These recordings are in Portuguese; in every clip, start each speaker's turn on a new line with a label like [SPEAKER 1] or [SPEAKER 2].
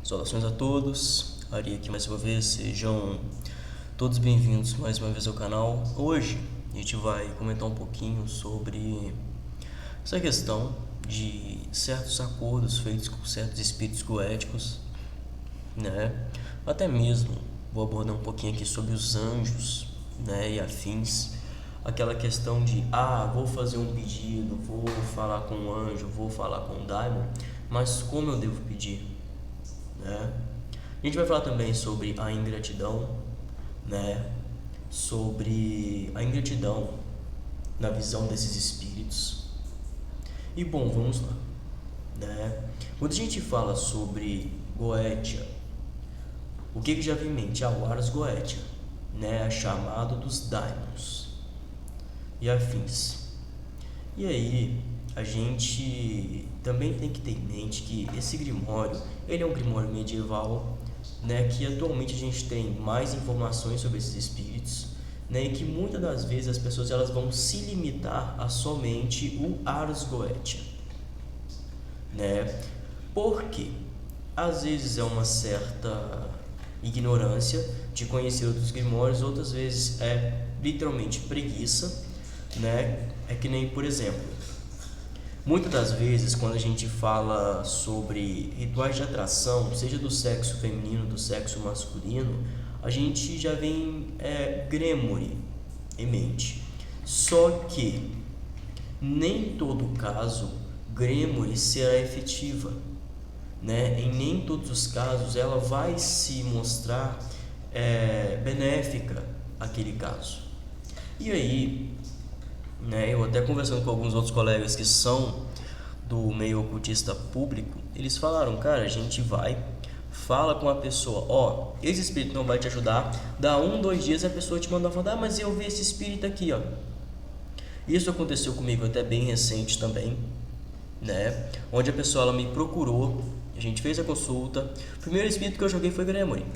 [SPEAKER 1] Saudações a todos, Ari aqui mais uma vez, sejam todos bem-vindos mais uma vez ao canal. Hoje a gente vai comentar um pouquinho sobre essa questão de certos acordos feitos com certos espíritos goéticos, né? Até mesmo vou abordar um pouquinho aqui sobre os anjos, né, e afins. Aquela questão de, vou fazer um pedido, vou falar com o anjo, vou falar com o daimon, mas como eu devo pedir? Né? A gente vai falar também sobre a ingratidão, né? Sobre a ingratidão na visão desses espíritos. E bom, vamos lá, né? Quando a gente fala sobre Goetia, o que já vem em mente? O Ars Goetia, né? Chamado dos daimons e afins. E aí, a gente também tem que ter em mente que esse grimório, ele é um grimório medieval, né, que atualmente a gente tem mais informações sobre esses espíritos, né, e que muitas das vezes as pessoas elas vão se limitar a somente o Ars Goetia, né? Porque às vezes é uma certa ignorância de conhecer outros grimórios, outras vezes é literalmente preguiça, né? É que nem, por exemplo, muitas das vezes quando a gente fala sobre rituais de atração, seja do sexo feminino, do sexo masculino, a gente já vem Grimoire em mente. Só que nem todo caso Grimoire será efetiva, né? Em nem todos os casos ela vai se mostrar benéfica àquele caso. E aí, né, eu até conversando com alguns outros colegas que são do meio ocultista público, eles falaram, cara, a gente fala com a pessoa, esse espírito não vai te ajudar, dá 2 dias a pessoa te manda falar, mas eu vi esse espírito aqui, Isso aconteceu comigo até bem recente também, né, onde a pessoa ela me procurou, a gente fez a consulta, o primeiro espírito que eu joguei foi Grimoire.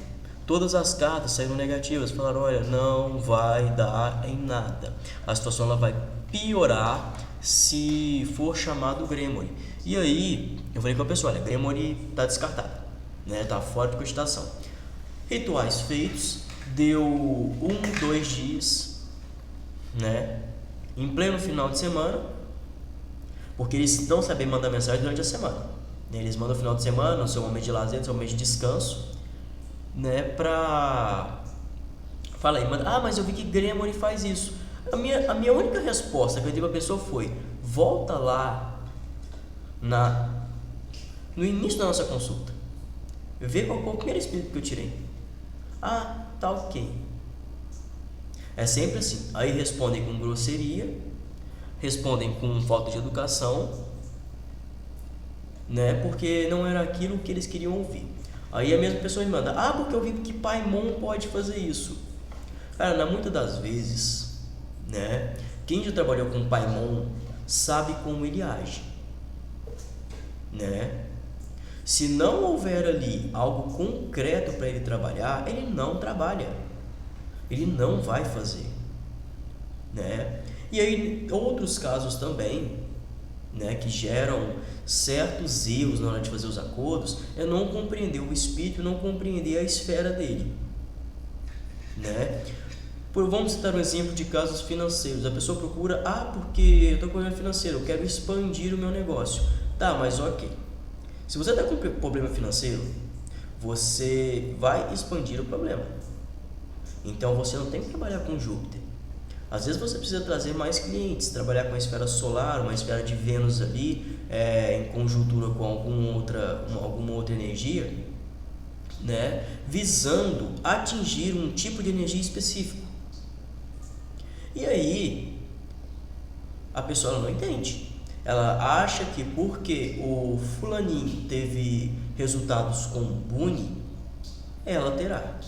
[SPEAKER 1] Todas as cartas saíram negativas, falaram, olha, não vai dar em nada, a situação ela vai piorar se for chamado Grimoire. E aí, eu falei com a pessoa, olha, Grimoire está descartado, né, tá fora de cogitação. Rituais feitos, deu 2 dias, né, em pleno final de semana, porque eles não sabem mandar mensagem durante a semana, né, eles mandam no final de semana, no seu momento de lazer, no seu momento de descanso, né, fala aí, mas eu vi que Grimoire faz isso. A minha única resposta que eu dei pra pessoa foi, volta lá no início da nossa consulta, vê qual foi o primeiro espírito que eu tirei. Tá ok. É sempre assim. Aí respondem com grosseria, respondem com falta de educação, né, porque não era aquilo que eles queriam ouvir. Aí a mesma pessoa me manda, porque eu vi que Paimon pode fazer isso. Cara, muitas das vezes, né, quem já trabalhou com Paimon sabe como ele age, né? Se não houver ali algo concreto para ele trabalhar, ele não trabalha, ele não vai fazer, né? E aí outros casos também, né, que geram certos erros na hora de fazer os acordos, é não compreender o espírito, não compreender a esfera dele, né? Vamos citar um exemplo de casos financeiros. A pessoa procura, porque eu estou com problema financeiro, eu quero expandir o meu negócio. Tá, mas ok. Se você está com problema financeiro, você vai expandir o problema. Então você não tem que trabalhar com Júpiter. Às vezes você precisa trazer mais clientes, trabalhar com a esfera solar, uma esfera de Vênus ali, em conjuntura com alguma outra energia, né, visando atingir um tipo de energia específico. E aí, a pessoa não entende. Ela acha que porque o fulaninho teve resultados com Buni, ela terá.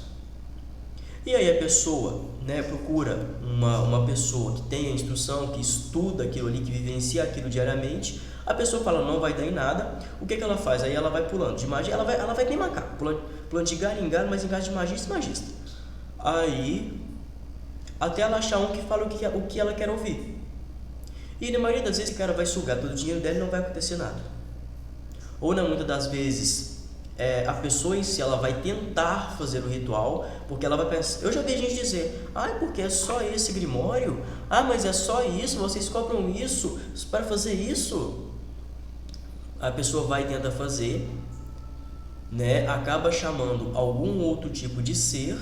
[SPEAKER 1] E aí a pessoa, né, procura uma pessoa que tenha instrução, que estuda aquilo ali, que vivencia aquilo diariamente. A pessoa fala, não vai dar em nada. O que ela faz? Aí ela vai pulando de magia, ela vai que nem macaco, pulando de galho em galho, mas em caso de magista e magista. Aí, até ela achar um que fala o que ela quer ouvir. E na maioria das vezes o cara vai sugar todo o dinheiro dela e não vai acontecer nada. Ou na muitas das vezes a pessoa em si, ela vai tentar fazer o ritual, porque ela vai pensar, eu já vi gente dizer, porque é só esse grimório? Mas é só isso? Vocês cobram isso para fazer isso? A pessoa vai tentar fazer, né? Acaba chamando algum outro tipo de ser,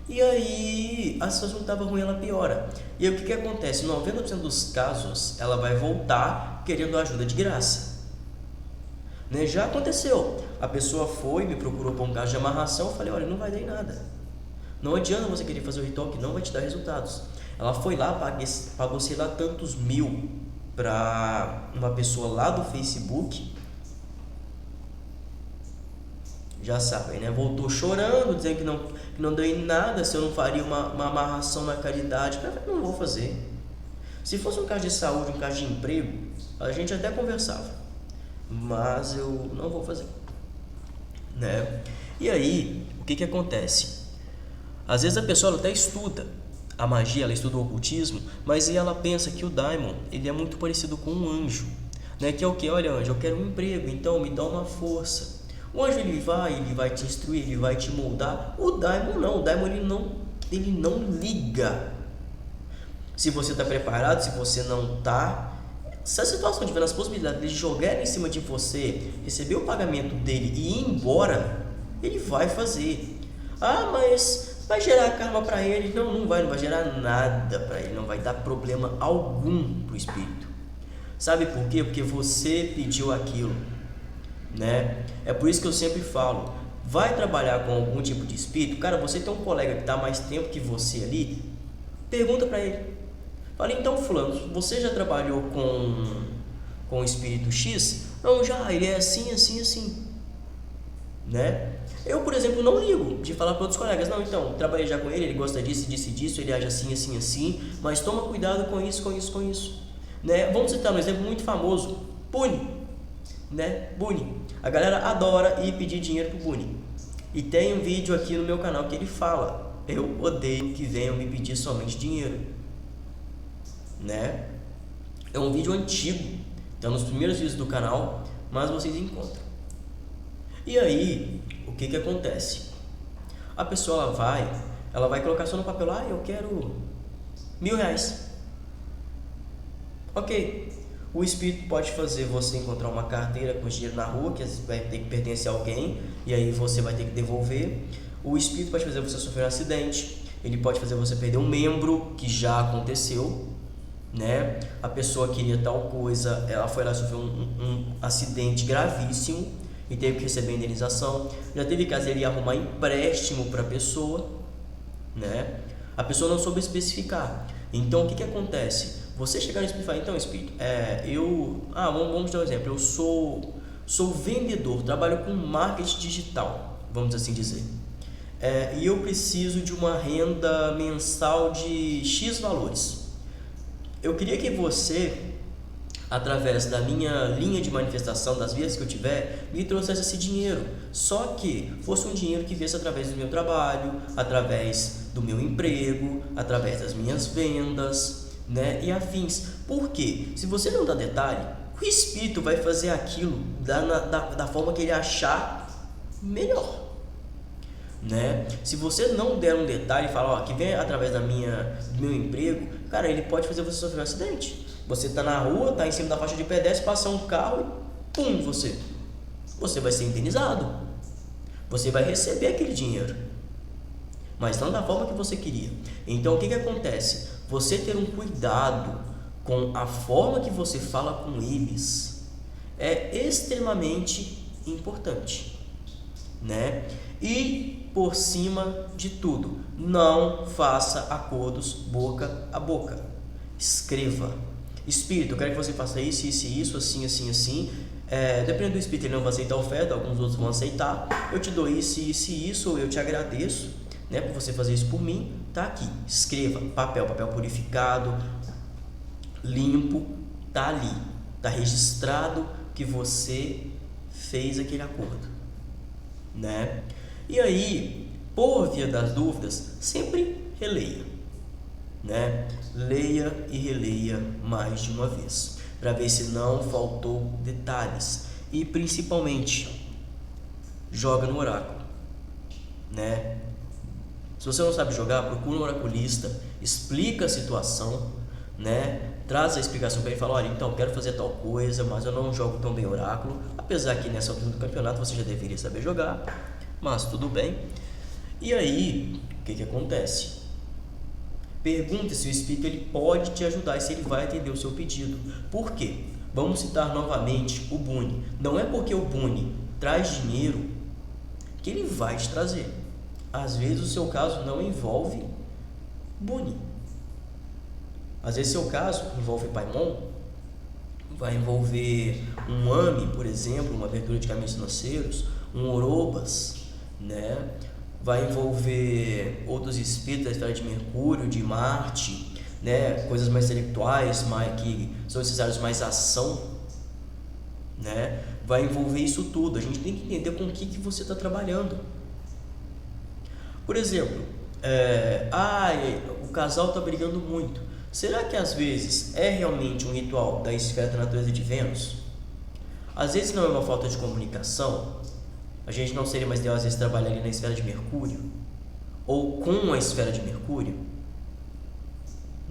[SPEAKER 1] e aí a situação estava ruim, ela piora. E aí o que acontece? Em 90% dos casos, ela vai voltar querendo ajuda de graça. Né? Já aconteceu, a pessoa foi, me procurou por um caso de amarração, eu falei, olha, não vai dar em nada, não adianta você querer fazer o ritual que não vai te dar resultados. Ela foi lá, pagou sei lá tantos mil para uma pessoa lá do Facebook, já sabem, né? Voltou chorando, dizendo que não deu em nada, se eu não faria uma amarração na caridade. Eu falei, não vou fazer. Se fosse um caso de saúde, um caso de emprego, a gente até conversava, mas eu não vou fazer, né? E aí, o que acontece? Às vezes a pessoa ela até estuda a magia, ela estuda o ocultismo, mas ela pensa que o daimon, ele é muito parecido com um anjo, né? Que é o que? Olha, anjo, eu quero um emprego, então me dá uma força. O anjo ele vai te instruir, ele vai te moldar. O daimon não, o daimon ele não liga se você está preparado, se você não está. Se a situação tiver nas possibilidades de jogar em cima de você, receber o pagamento dele e ir embora, ele vai fazer. Mas vai gerar karma para ele? Não vai gerar nada para ele, não vai dar problema algum para o espírito. Sabe por quê? Porque você pediu aquilo, né? É por isso que eu sempre falo, vai trabalhar com algum tipo de espírito, cara, você tem um colega que está mais tempo que você ali, pergunta para ele. Fala, então fulano, você já trabalhou com o espírito X? Não, já, ele é assim, assim, assim, né? Eu, por exemplo, não ligo de falar para outros colegas, não, então, trabalhei já com ele gosta disso, disso, ele age assim, assim, assim, mas toma cuidado com isso, né? Vamos citar um exemplo muito famoso, Buni, né? Buni, a galera adora ir pedir dinheiro pro Buni, e tem um vídeo aqui no meu canal que ele fala, eu odeio que venham me pedir somente dinheiro, né? É um vídeo antigo, está nos primeiros vídeos do canal, mas vocês encontram. E aí, o que acontece? A pessoa ela vai colocar só no papel, eu quero R$1.000. Ok, o espírito pode fazer você encontrar uma carteira com dinheiro na rua, que vai ter que pertencer a alguém, e aí você vai ter que devolver. O espírito pode fazer você sofrer um acidente, ele pode fazer você perder um membro, que já aconteceu, né? A pessoa queria tal coisa, ela foi lá e sofreu um acidente gravíssimo e teve que receber indenização. Já teve caso ele ia arrumar empréstimo para a pessoa, né? A pessoa não soube especificar. Então o que acontece? Você chegar no espírito e falar, então espírito, vamos dar um exemplo, eu sou vendedor, trabalho com marketing digital, vamos assim dizer, e eu preciso de uma renda mensal de X valores. Eu queria que você, através da minha linha de manifestação, das vias que eu tiver, me trouxesse esse dinheiro, só que fosse um dinheiro que viesse através do meu trabalho, através do meu emprego, através das minhas vendas, né, e afins. Por quê? Se você não dá detalhe, o espírito vai fazer aquilo da forma que ele achar melhor, né? Se você não der um detalhe e falar, que vem através do meu emprego, cara, ele pode fazer você sofrer um acidente. Você tá na rua, tá em cima da faixa de pedestre, passa um carro e pum, você vai ser indenizado, você vai receber aquele dinheiro, mas não da forma que você queria. Então o que acontece? Você ter um cuidado com a forma que você fala com eles é extremamente importante, né? E por cima de tudo, não faça acordos boca a boca. Escreva. Espírito, eu quero que você faça isso, assim, assim, assim. Dependendo do espírito, ele não vai aceitar a oferta, alguns outros vão aceitar. Eu te dou isso, ou eu te agradeço, né, por você fazer isso por mim. Tá aqui, escreva, papel purificado, limpo, tá ali, tá registrado que você fez aquele acordo, né? E aí, por via das dúvidas, sempre releia, né? Leia e releia mais de uma vez, para ver se não faltou detalhes. e principalmente joga no oráculo, né? Se você não sabe jogar, procura um oraculista, explica a situação, né? Traz a explicação para ele e fala: olha, então quero fazer tal coisa, mas eu não jogo tão bem oráculo, apesar que nessa altura do campeonato você já deveria saber jogar, mas tudo bem. E aí, o que acontece? Pergunte se o espírito ele pode te ajudar e se ele vai atender o seu pedido. Por quê? Vamos citar novamente o Buni. Não é porque o Buni traz dinheiro que ele vai te trazer. Às vezes o seu caso não envolve Buni. Às vezes o seu caso envolve Paimon, vai envolver um AME, por exemplo, uma abertura de caminhos financeiros, um Orobas, né? Vai envolver outros espíritos da esfera de Mercúrio, de Marte, né? Coisas mais intelectuais, que são necessários mais ação, né? Vai envolver isso tudo. A gente tem que entender com o que você está trabalhando. Por exemplo, o casal está brigando muito. Será que às vezes é realmente um ritual da esfera da natureza de Vênus? Às vezes não é uma falta de comunicação. A gente não seria mais ideal às vezes trabalhar ali na esfera de Mercúrio ou com a esfera de Mercúrio,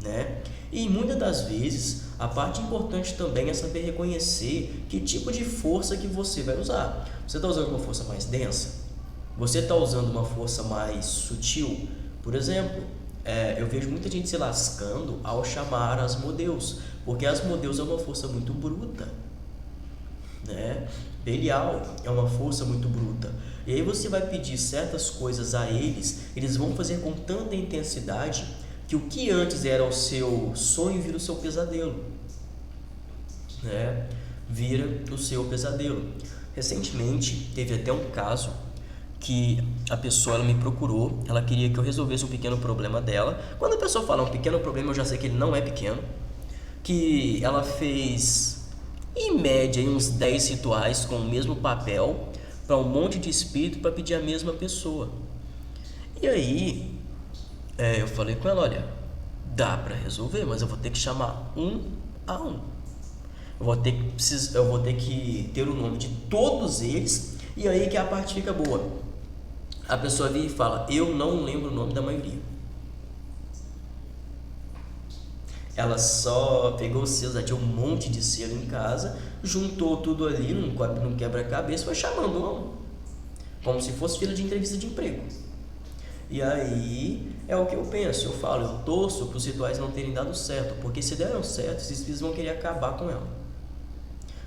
[SPEAKER 1] né? E muitas das vezes a parte importante também é saber reconhecer que tipo de força que você vai usar. Você está usando uma força mais densa? Você está usando uma força mais sutil? Por exemplo, eu vejo muita gente se lascando ao chamar Asmodeus, porque Asmodeus é uma força muito bruta, né? Belial é uma força muito bruta. E aí você vai pedir certas coisas a eles vão fazer com tanta intensidade que o que antes era o seu sonho vira o seu pesadelo, né? Vira o seu pesadelo. Recentemente teve até um caso que a pessoa ela me procurou, ela queria que eu resolvesse um pequeno problema dela. Quando a pessoa fala um pequeno problema, eu já sei que ele não é pequeno. Que ela fez, em média, uns 10 rituais com o mesmo papel para um monte de espírito para pedir a mesma pessoa. E aí, eu falei com ela: olha, dá para resolver, mas eu vou ter que chamar um a um. Eu vou ter que ter o nome de todos eles, e aí que a parte fica boa. A pessoa vem e fala: eu não lembro o nome da maioria. Ela só pegou o selo, tinha um monte de selo em casa, juntou tudo ali num quebra-cabeça e foi chamando um, como se fosse fila de entrevista de emprego. E aí é o que eu penso, eu falo, eu torço para os rituais não terem dado certo, porque se deram certo, esses espíritos vão querer acabar com ela,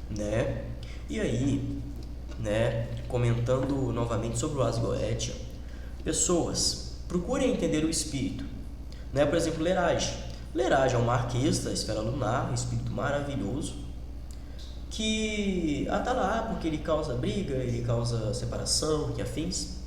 [SPEAKER 1] né? E aí, né, comentando novamente sobre o Asgoetia, pessoas, procurem entender o espírito, né? Por exemplo, Lerage é um marquês da esfera lunar, um espírito maravilhoso, que está lá porque ele causa briga, ele causa separação e afins,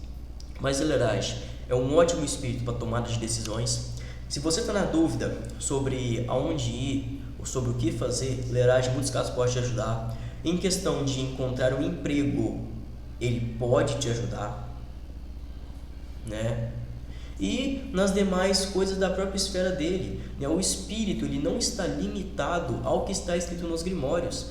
[SPEAKER 1] mas Lerage é um ótimo espírito para tomada de decisões. Se você está na dúvida sobre aonde ir ou sobre o que fazer, Lerage em muitos casos pode te ajudar. Em questão de encontrar um emprego, ele pode te ajudar, né? E nas demais coisas da própria esfera dele, né? O espírito ele não está limitado ao que está escrito nos grimórios.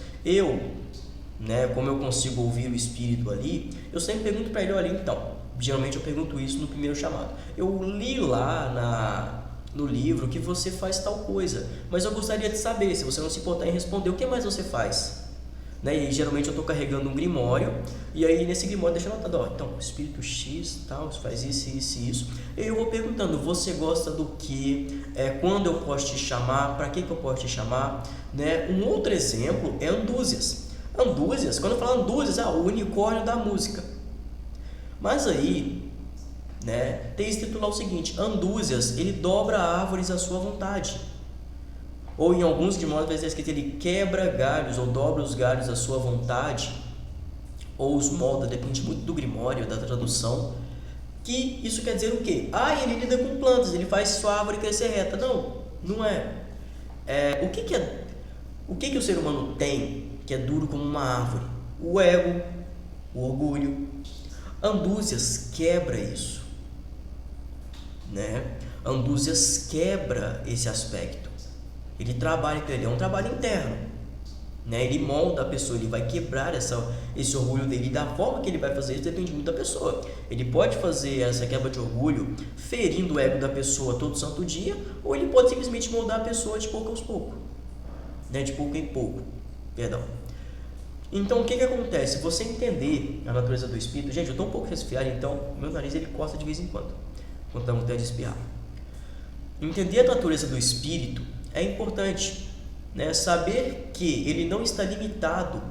[SPEAKER 1] Né, como eu consigo ouvir o espírito ali, eu sempre pergunto para ele: olha, então, geralmente eu pergunto isso no primeiro chamado. Eu li lá no livro que você faz tal coisa, mas eu gostaria de saber, se você não se importar em responder, o que mais você faz? Né? E geralmente eu estou carregando um grimório, e aí nesse grimório deixa anotado: ó, então, espírito X, tal, faz isso, isso e isso. E eu vou perguntando: você gosta do que? Quando eu posso te chamar? Para que eu posso te chamar? Né? Um outro exemplo é Andúzias. Quando eu falo Andúzias, o unicórnio da música. Mas aí, né, tem escrito lá o seguinte: Andúzias, ele dobra árvores à sua vontade. Ou em alguns de modo vai ser escrito: ele quebra galhos ou dobra os galhos à sua vontade, ou os molda, depende muito do grimório, da tradução. Que isso quer dizer o quê? Ele lida com plantas, ele faz sua árvore crescer reta. Não é. O que o ser humano tem que é duro como uma árvore? O ego, o orgulho. Andúzias quebra isso, né? Andúzias quebra esse aspecto. Ele trabalha com ele, é um trabalho interno, né? Ele molda a pessoa, ele vai quebrar esse orgulho dele. E da forma que ele vai fazer isso depende muito da pessoa. Ele pode fazer essa quebra de orgulho ferindo o ego da pessoa todo santo dia, ou ele pode simplesmente moldar a pessoa de pouco aos poucos, né? De pouco em pouco, perdão. Então o que acontece? Se você entender a natureza do espírito, gente, eu estou um pouco resfriado, então meu nariz ele coça de vez em quando dá vontade de espirrar. Entender a natureza do espírito é importante, né? Saber que ele não está limitado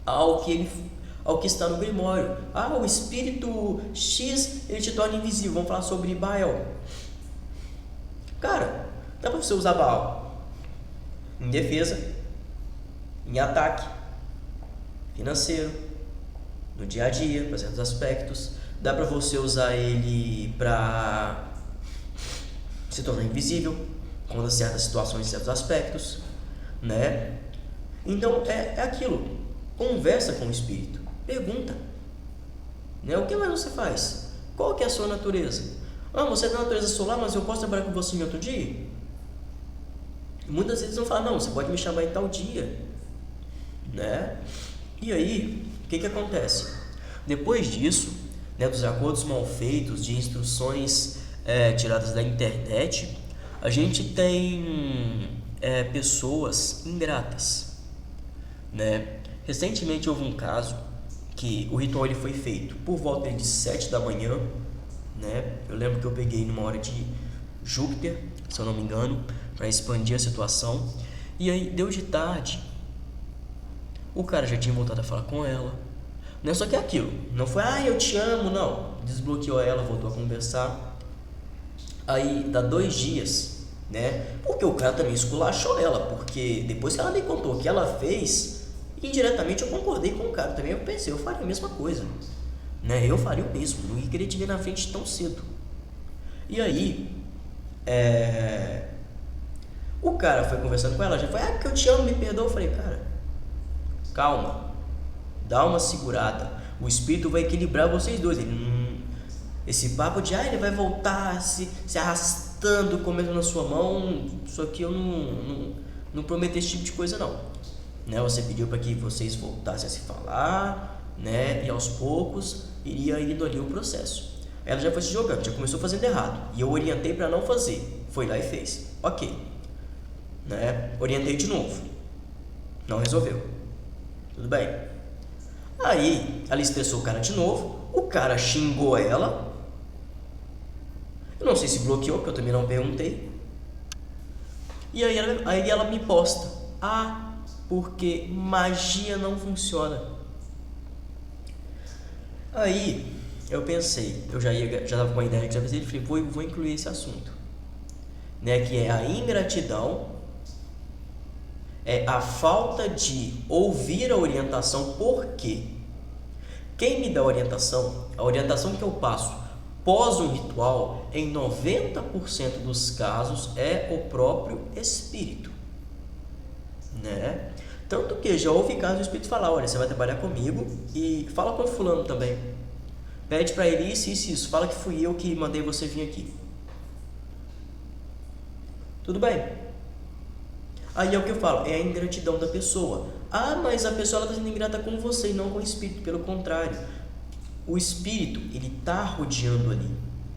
[SPEAKER 1] ao que está no Grimório. O espírito X ele te torna invisível. Vamos falar sobre Baal. Cara, dá para você usar Baal em defesa, em ataque financeiro, no dia a dia, para certos aspectos. Dá para você usar ele para se tornar invisível contra certas situações, certos aspectos, né? Então é aquilo. Conversa com o espírito, pergunta, né? O que mais você faz? Qual que é a sua natureza? Você é da natureza solar, mas eu posso trabalhar com você em outro dia? Muitas vezes vão falar, não, você pode me chamar em tal dia, né? E aí, o que acontece? Depois disso, né, dos acordos mal feitos, de instruções tiradas da internet, a gente tem pessoas ingratas, né? Recentemente houve um caso que o ritual ele foi feito por volta de 7 da manhã, né? Eu lembro que eu peguei numa hora de Júpiter, se eu não me engano, para expandir a situação. E aí deu de tarde, o cara já tinha voltado a falar com ela, né? Só que é aquilo, não foi eu te amo, não. Desbloqueou ela, voltou a conversar. Aí dá 2 dias, né? Porque o cara também esculachou ela, porque depois que ela me contou o que ela fez, indiretamente eu concordei com o cara também. Eu pensei, eu faria a mesma coisa, né? Eu faria o mesmo, não ia querer te ver na frente tão cedo. E aí o cara foi conversando com ela, já foi, porque eu te amo, me perdoa. Eu falei, cara, calma, dá uma segurada, o espírito vai equilibrar vocês dois. Esse papo de ele vai voltar se arrastando, comendo na sua mão, só que eu não prometo esse tipo de coisa não, né? Você pediu para que vocês voltassem a se falar, né? E aos poucos iria indo ali o processo. Ela já foi se jogando, já começou fazendo errado, e eu orientei para não fazer, foi lá e fez, ok, né? Orientei de novo, não resolveu, tudo bem. Aí ela estressou o cara de novo, o cara xingou ela, eu não sei se bloqueou, porque eu também não perguntei. E aí ela me posta, porque magia não funciona. Aí eu pensei, eu já estava com a ideia que já fazia, falei, vou incluir esse assunto, né? Que é a ingratidão, é a falta de ouvir a orientação. Porque quem me dá a orientação que eu passo pós um ritual, em 90% dos casos é o próprio espírito, né? Tanto que já houve casos do espírito falar, olha, você vai trabalhar comigo e fala com o fulano também, pede para ele isso, fala que fui eu que mandei você vir aqui. Tudo bem. Aí é o que eu falo, é a ingratidão da pessoa. Mas a pessoa está sendo ingrata com você e não com o espírito. Pelo contrário, o espírito, ele está rodeando ali,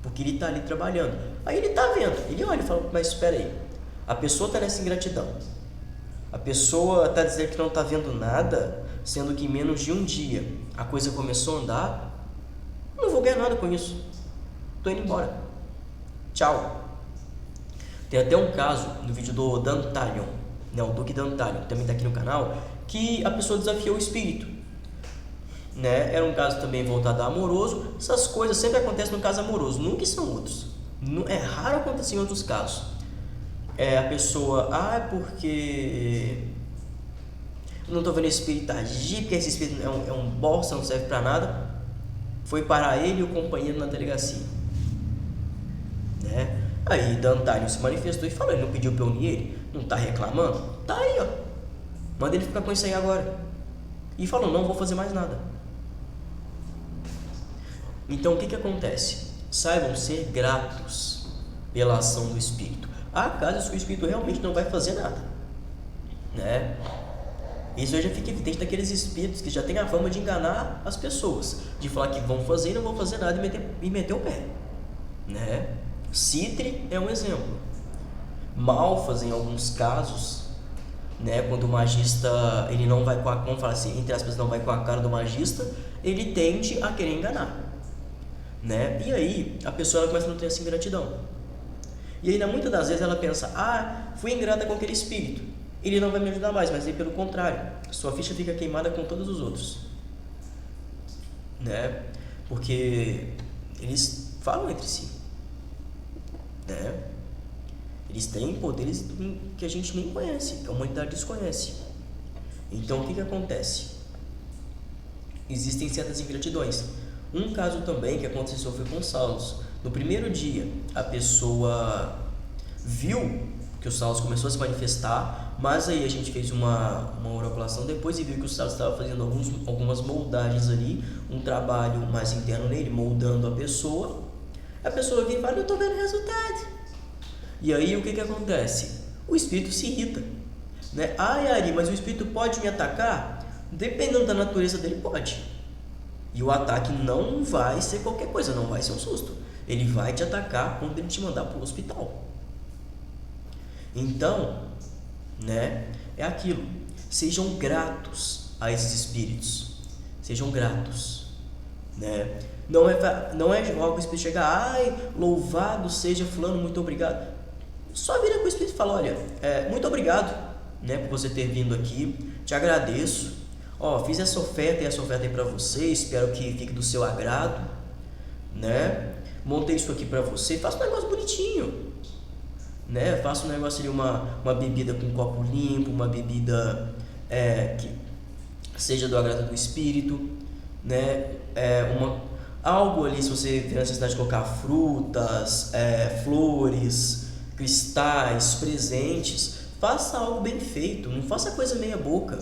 [SPEAKER 1] porque ele está ali trabalhando. Aí ele está vendo, ele olha e fala, mas espera aí, a pessoa está nessa ingratidão, a pessoa está dizendo que não está vendo nada, sendo que em menos de um dia a coisa começou a andar. Não vou ganhar nada com isso, estou indo embora, tchau. Tem até um caso no vídeo do Dantalion, né, o Duque Dantalion, que também está aqui no canal, que a pessoa desafiou o espírito, né? Era um caso também voltado a amoroso. Essas coisas sempre acontecem no caso amoroso, nunca são outros. É raro acontecer em outros casos. A pessoa, porque eu não estou vendo esse espírito agir, porque esse espírito é um bosta, não serve para nada. Foi parar ele e o companheiro na delegacia, né? Aí Dantalion se manifestou e falou, ele não pediu para eu unir ele, não está reclamando? Tá aí, ó, manda ele ficar com isso aí agora. E falou, não vou fazer mais nada. Então o que acontece? Saibam ser gratos pela ação do espírito. Há casos que o espírito realmente não vai fazer nada, né? Isso aí já fica evidente daqueles espíritos que já têm a fama de enganar as pessoas, de falar que vão fazer e não vão fazer nada e meter o pé, né? Citre é um exemplo. Malfas, em alguns casos, né, quando o magista ele não vai com a, vamos falar assim, entre aspas, não vai com a cara do magista, ele tende a querer enganar, né? E aí a pessoa ela começa a não ter essa ingratidão. E ainda muitas das vezes ela pensa: ah, fui ingrata com aquele espírito, ele não vai me ajudar mais, mas aí pelo contrário, sua ficha fica queimada com todos os outros, né? Porque eles falam entre si, né? Eles têm poderes que a gente nem conhece, que a humanidade desconhece. Então o que acontece? Existem certas ingratidões. Um caso também que aconteceu foi com Saulos. No primeiro dia, a pessoa viu que o Saulos começou a se manifestar, mas aí a gente fez uma oraculação depois e viu que o Saulos estava fazendo algumas moldagens ali, um trabalho mais interno nele, moldando a pessoa. A pessoa vem e fala: eu estou vendo resultado. E aí o que acontece? O espírito se irrita, né? Ah, Ari, mas o espírito pode me atacar? Dependendo da natureza dele, pode. E o ataque não vai ser qualquer coisa, não vai ser um susto. Ele vai te atacar quando ele te mandar para o hospital. Então, né, é aquilo. Sejam gratos a esses espíritos. Sejam gratos, né? Não é algo que o espírito chega: ai, louvado seja fulano, muito obrigado. Só vira com o espírito e fala: olha, muito obrigado, né, por você ter vindo aqui, te agradeço. Fiz essa oferta e essa oferta aí para você, espero que fique do seu agrado, né? Montei isso aqui para você, faça um negócio bonitinho, né? Faça um negócio ali, uma bebida com um copo limpo, uma bebida que seja do agrado do espírito, né? Algo ali, se você tem necessidade de colocar frutas, flores, cristais, presentes, faça algo bem feito, não faça coisa meia boca,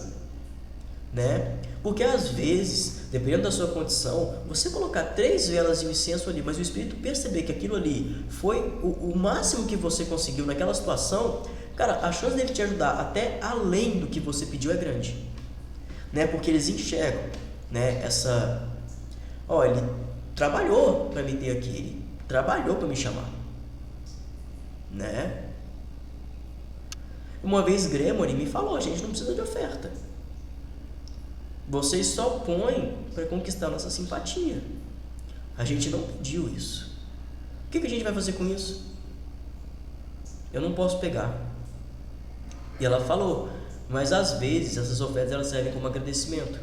[SPEAKER 1] né? Porque às vezes, dependendo da sua condição, você colocar 3 velas de incenso ali, mas o espírito perceber que aquilo ali foi o máximo que você conseguiu naquela situação, cara, a chance dele te ajudar até além do que você pediu é grande, né? Porque eles enxergam, né, ele trabalhou para me ter aqui, ele trabalhou para me chamar, né? Uma vez Gremory me falou: a gente não precisa de oferta, vocês só põem para conquistar nossa simpatia, a gente não pediu isso. O que a gente vai fazer com isso? Eu não posso pegar. E ela falou: mas às vezes essas ofertas elas servem como agradecimento,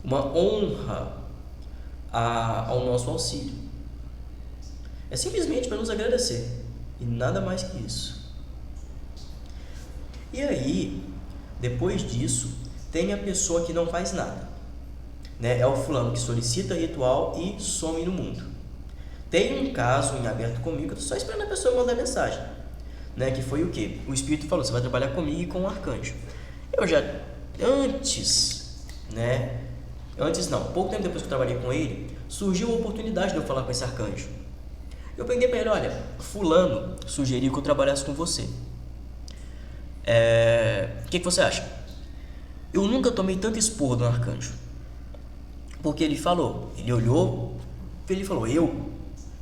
[SPEAKER 1] uma honra ao nosso auxílio. É simplesmente para nos agradecer e nada mais que isso. E aí, depois disso, tem a pessoa que não faz nada, né? É o fulano que solicita ritual e some no mundo. Tem um caso em aberto comigo, eu tô só esperando a pessoa mandar mensagem, né? Que foi o quê? O espírito falou: você vai trabalhar comigo e com o arcanjo. Eu já, pouco tempo depois que eu trabalhei com ele, surgiu a oportunidade de eu falar com esse arcanjo. Eu perguntei para ele: olha, fulano sugeriu que eu trabalhasse com você. O que você acha? Eu nunca tomei tanto esporro do arcanjo. Porque ele olhou, ele falou: eu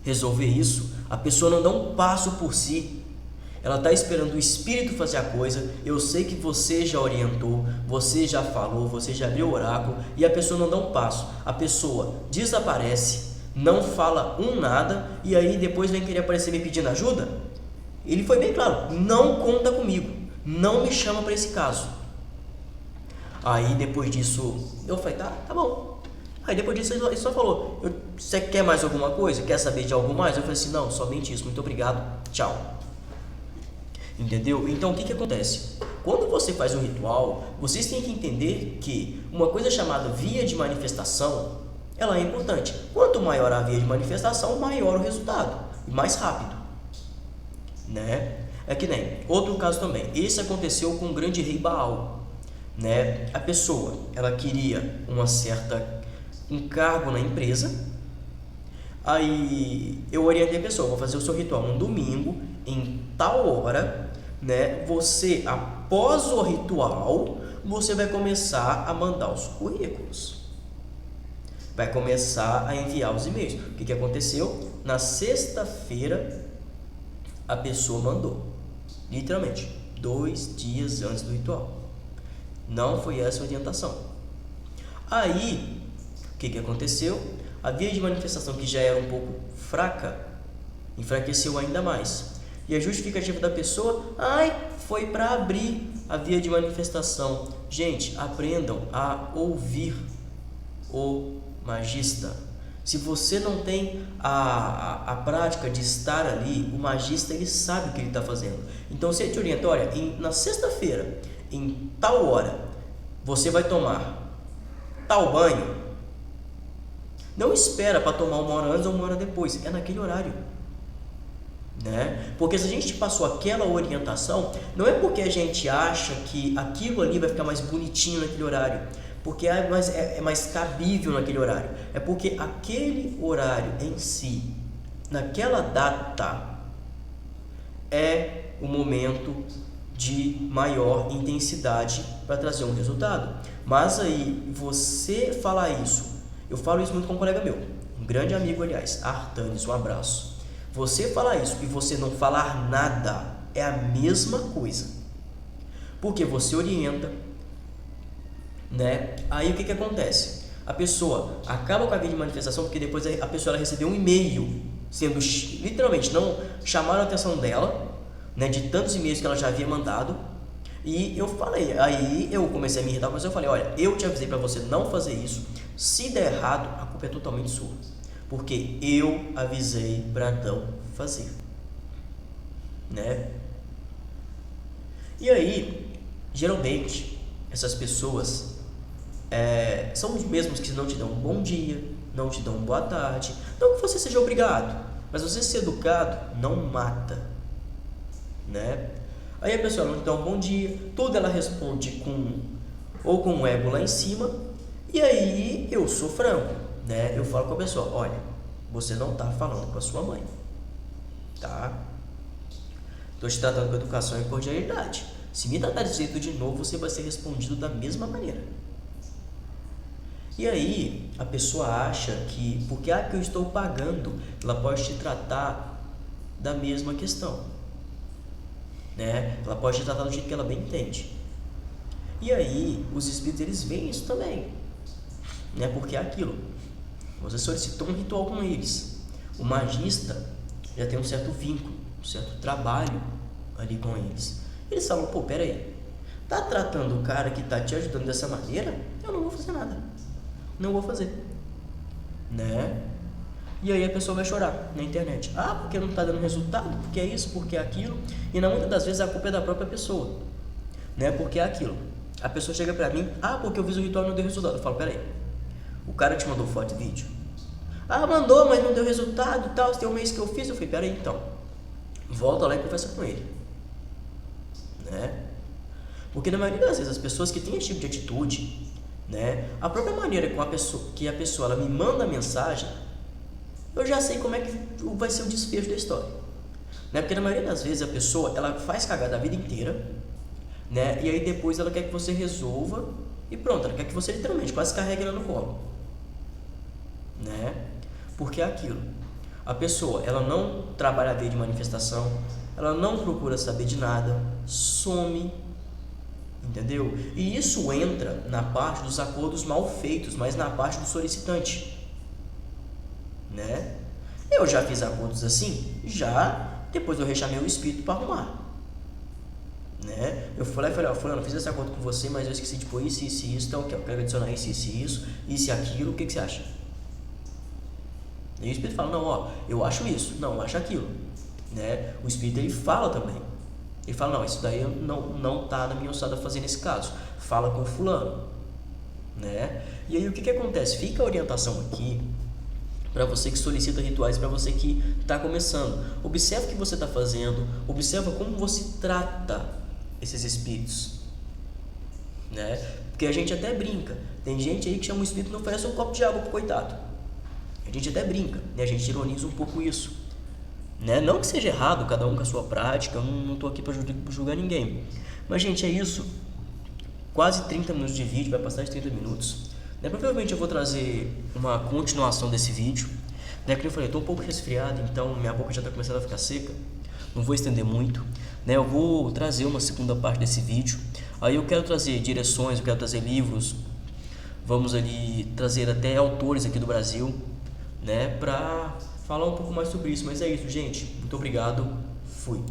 [SPEAKER 1] resolver isso, a pessoa não dá um passo por si. Ela está esperando o espírito fazer a coisa. Eu sei que você já orientou, você já falou, você já abriu o oráculo, e a pessoa não dá um passo. A pessoa desaparece, não fala nada, e aí depois vem querer aparecer me pedindo ajuda. Ele foi bem claro: não conta comigo, não me chama para esse caso. Aí depois disso eu falei: tá bom. Aí depois disso ele só falou: você quer mais alguma coisa? Quer saber de algo mais? Eu falei assim: não, somente isso, muito obrigado, tchau. Entendeu? Então o que acontece? Quando você faz um ritual, vocês têm que entender que uma coisa chamada via de manifestação, ela é importante. Quanto maior a via de manifestação, maior o resultado e mais rápido, né? É que nem outro caso também. Esse aconteceu com o grande rei Baal, né? A pessoa, ela queria um cargo na empresa. Aí eu orientei a pessoa: vou fazer o seu ritual um domingo em tal hora, né? Você, após o ritual, você vai começar a mandar os currículos. Vai começar a enviar os e-mails. O que aconteceu? Na sexta-feira, a pessoa mandou. Literalmente, 2 dias antes do ritual. Não foi essa a orientação. Aí, o que aconteceu? A via de manifestação, que já era um pouco fraca, enfraqueceu ainda mais. E a justificativa da pessoa, foi para abrir a via de manifestação. Gente, aprendam a ouvir o magista. Se você não tem a prática de estar ali, o magista ele sabe o que ele está fazendo. Então, se ele te orienta, olha, na sexta-feira, em tal hora, você vai tomar tal banho. Não espera para tomar 1 hora antes ou 1 hora depois, é naquele horário. Né? Porque se a gente passou aquela orientação, não é porque a gente acha que aquilo ali vai ficar mais bonitinho naquele horário, porque é mais cabível naquele horário, é porque aquele horário em si, naquela data, é o momento de maior intensidade para trazer um resultado. Mas aí, você falar isso, eu falo isso muito com um colega meu, um grande amigo, aliás, Artanis, um abraço. Você falar isso e você não falar nada é a mesma coisa, porque você orienta, né? Aí o que acontece? A pessoa acaba com a via de manifestação, porque depois a pessoa ela recebeu um e-mail sendo, literalmente, não chamaram a atenção dela, né, de tantos e-mails que ela já havia mandado. E eu falei, aí eu comecei a me irritar, mas eu falei, olha, eu te avisei para você não fazer isso. Se der errado, a culpa é totalmente sua, porque eu avisei para não fazer, né? E aí, geralmente, essas pessoas são os mesmos que não te dão um bom dia, não te dão uma boa tarde. Não que você seja obrigado, mas você ser educado não mata, né? Aí a pessoa não te dá um bom dia, tudo ela responde com um ego lá em cima. E aí eu sou franco, né? Eu falo com a pessoa, olha, você não está falando com a sua mãe, tá? Estou te tratando com educação e cordialidade. Se me tratar desse jeito de novo, você vai ser respondido da mesma maneira. E aí a pessoa acha que, porque que eu estou pagando, ela pode te tratar da mesma questão, né? Ela pode te tratar do jeito que ela bem entende. E aí os espíritos eles veem isso também, né? Porque é aquilo, você solicitou um ritual com eles, o magista já tem um certo vínculo, um certo trabalho ali com eles. Eles falam, pô, peraí, tá tratando o cara que tá te ajudando dessa maneira? Eu não vou fazer nada, não vou fazer, né? E aí a pessoa vai chorar na internet, porque não tá dando resultado, porque é isso, porque é aquilo. E na muitas das vezes a culpa é da própria pessoa, né? Porque é aquilo, a pessoa chega pra mim, porque eu fiz o ritual e não deu resultado. Eu falo, peraí, o cara te mandou foto e vídeo? Mandou, mas não deu resultado e tal. Tem um mês que eu fiz. Eu falei, peraí, então, volta lá e conversa com ele, né? Porque na maioria das vezes as pessoas que têm esse tipo de atitude, né, a própria maneira que a pessoa ela me manda a mensagem, eu já sei como é que vai ser o desfecho da história, né? Porque na maioria das vezes a pessoa ela faz cagada a vida inteira, né? E aí depois ela quer que você resolva e pronto, ela quer que você literalmente quase carregue ela no colo, né? Porque é aquilo, a pessoa ela não trabalha a via de manifestação, ela não procura saber de nada, some, entendeu? E isso entra na parte dos acordos mal feitos, mas na parte do solicitante, né? Eu já fiz acordos assim, depois eu rechamei o espírito para arrumar, né? Eu falei, fulano, eu fiz esse acordo com você, mas eu esqueci de pôr isso, então eu quero adicionar isso e aquilo, o que você acha? E o espírito fala, não, eu acho isso, não, eu acho aquilo, né? O espírito ele fala também, ele fala, não, isso daí não tá na minha ossada fazer nesse caso, fala com fulano, né? E aí o que acontece? Fica a orientação aqui para você que solicita rituais, para você que está começando. Observa o que você está fazendo, observa como você trata esses espíritos, né? Porque a gente até brinca, tem gente aí que chama o espírito e não oferece um copo de água pro coitado. A gente até brinca, né? A gente ironiza um pouco isso, né? Não que seja errado, cada um com a sua prática, eu não estou aqui para julgar ninguém, mas gente, é isso. quase 30 minutos de vídeo, vai passar de 30 minutos. Né? Provavelmente eu vou trazer uma continuação desse vídeo. Né? Como eu falei, eu estou um pouco resfriado, então minha boca já está começando a ficar seca. Não vou estender muito. Né? Eu vou trazer uma segunda parte desse vídeo. Aí eu quero trazer direções, eu quero trazer livros. Vamos ali trazer até autores aqui do Brasil, né? Para falar um pouco mais sobre isso. Mas é isso, gente. Muito obrigado. Fui.